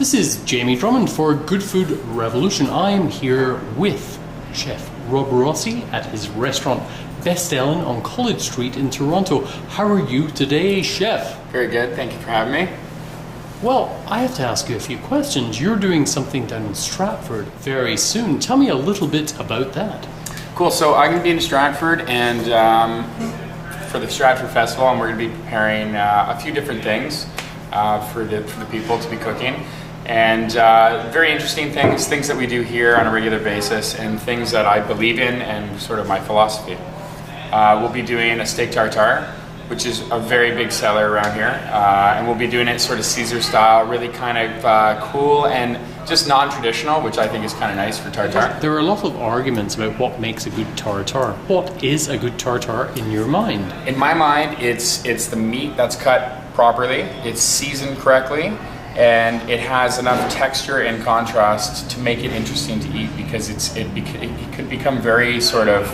This is Jamie Drummond for Good Food Revolution. I am here with Chef Rob Rossi at his restaurant Bestellen on College Street in Toronto. How are you today, Chef? Very good, thank you for having me. Well, I have to ask you a few questions. You're doing something down in Stratford very soon. Tell me a little bit about that. Cool, so I'm going to be in Stratford and for the Stratford Festival, and we're going to be preparing a few different things for the people to be cooking. And very interesting things that we do here on a regular basis and things that I believe in and sort of my philosophy. We'll be doing a steak tartare, which is a very big seller around here. And we'll be doing it sort of Caesar style, really kind of cool and just non-traditional, which I think is kind of nice for tartare. There are a lot of arguments about what makes a good tartare. What is a good tartare in your mind? In my mind, it's the meat that's cut properly, it's seasoned correctly, and it has enough texture and contrast to make it interesting to eat, because it could become very sort of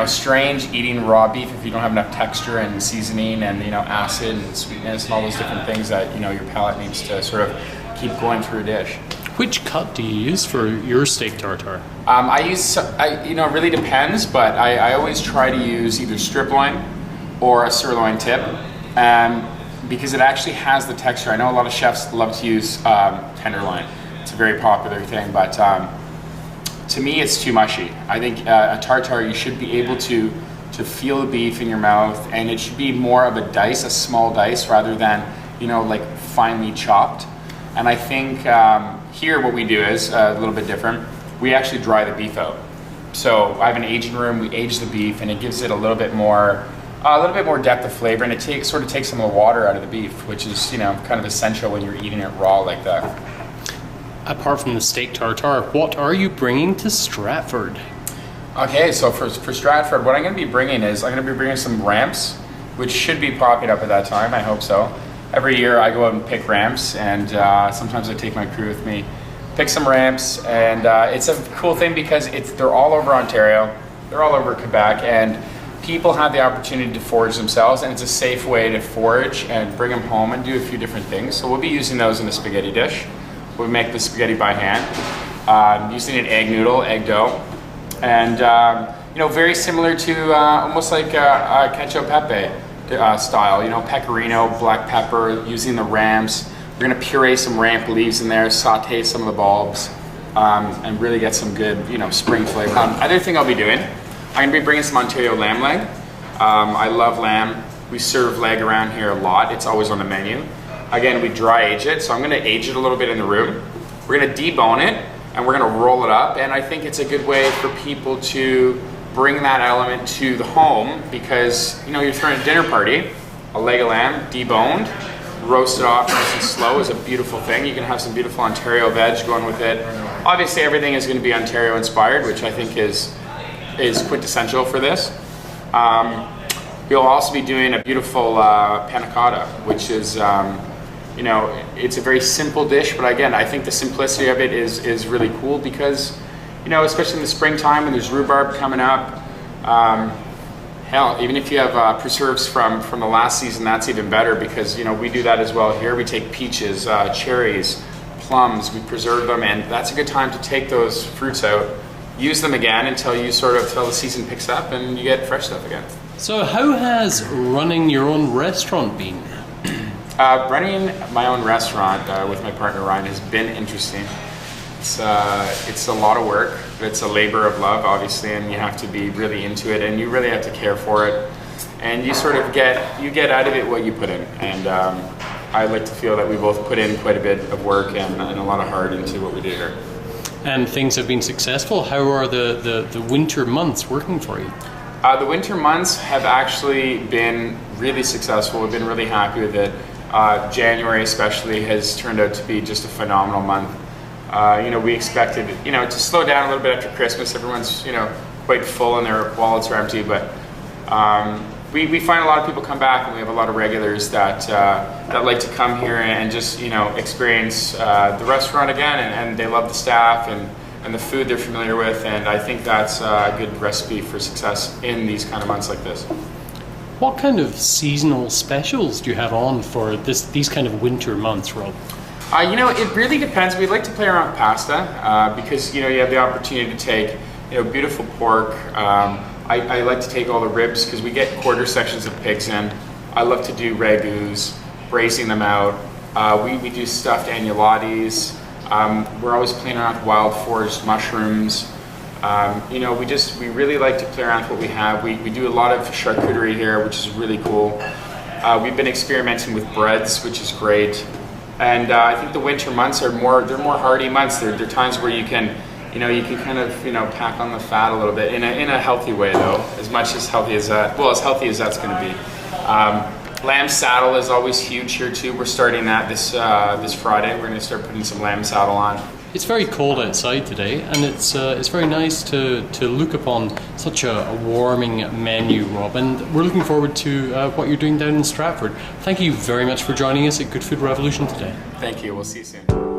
strange eating raw beef if you don't have enough texture and seasoning and acid and sweetness and all those different things that your palate needs to sort of keep going through a dish. Which cut do you use for your steak tartare? It really depends, but I always try to use either strip loin or a sirloin tip, because it actually has the texture. I know a lot of chefs love to use tenderloin. It's a very popular thing, but to me it's too mushy. I think a tartare, you should be able to feel the beef in your mouth, and it should be more of a small dice, rather than like finely chopped. And I think here what we do is a little bit different. We actually dry the beef out. So I have an aging room, we age the beef, and it gives it a little bit more depth of flavor, and it takes some of the water out of the beef, which is kind of essential when you're eating it raw like that. Apart from the steak tartare, what are you bringing to Stratford? Okay, so for Stratford, what I'm going to be bringing is some ramps, which should be popping up at that time. I hope so. Every year I go out and pick ramps, and sometimes I take my crew with me, pick some ramps, and it's a cool thing because they're all over Ontario, they're all over Quebec, and people have the opportunity to forage themselves, and it's a safe way to forage and bring them home and do a few different things. So we'll be using those in a spaghetti dish. We'll make the spaghetti by hand, using an egg noodle, egg dough, and very similar to almost like a cacio pepe style. Pecorino, black pepper, using the ramps. We're gonna puree some ramp leaves in there, saute some of the bulbs, and really get some good spring flavor. Other thing I'll be doing, I'm gonna be bringing some Ontario lamb leg. I love lamb. We serve leg around here a lot. It's always on the menu. Again, we dry age it, so I'm gonna age it a little bit in the room. We're gonna debone it, and we're gonna roll it up, and I think it's a good way for people to bring that element to the home, because you're throwing a dinner party, a leg of lamb, deboned, roasted off nice and slow is a beautiful thing. You can have some beautiful Ontario veg going with it. Obviously, everything is gonna be Ontario inspired, which I think is quintessential for this. We'll also be doing a beautiful panna cotta, which is, it's a very simple dish, but again, I think the simplicity of it is really cool, because, especially in the springtime when there's rhubarb coming up, hell, even if you have preserves from the last season, that's even better, because, we do that as well here. We take peaches, cherries, plums, we preserve them, and that's a good time to take those fruits out, use them again until the season picks up and you get fresh stuff again. So how has running your own restaurant been? Running my own restaurant with my partner Ryan has been interesting. It's a lot of work, but it's a labor of love, obviously, and you have to be really into it, and you really have to care for it, and you get out of it what you put in. And I like to feel that we both put in quite a bit of work and a lot of heart into what we do here. And things have been successful. How are the winter months working for you? The winter months have actually been really successful. We've been really happy with it. January especially has turned out to be just a phenomenal month. We expected to slow down a little bit after Christmas. Everyone's quite full and their wallets are empty, but we find a lot of people come back, and we have a lot of regulars that like to come here and just experience the restaurant again, and they love the staff and the food they're familiar with, and I think that's a good recipe for success in these kind of months like this. What kind of seasonal specials do you have on for these kind of winter months, Rob? It really depends. We like to play around with pasta because you have the opportunity to take beautiful pork. I like to take all the ribs because we get quarter sections of pigs in. I love to do ragus, braising them out. We do stuffed agnolottis. We're always playing around with wild foraged mushrooms. We really like to play around with what we have. We do a lot of charcuterie here, which is really cool. We've been experimenting with breads, which is great. And I think the winter months are more hearty months. They're times where you can kind of pack on the fat a little bit in a healthy way, though. As healthy as that's going to be. Lamb saddle is always huge here too. We're starting that this Friday. We're going to start putting some lamb saddle on. It's very cold outside today, and it's very nice to look upon such a warming menu, Rob. And we're looking forward to what you're doing down in Stratford. Thank you very much for joining us at Good Food Revolution today. Thank you. We'll see you soon.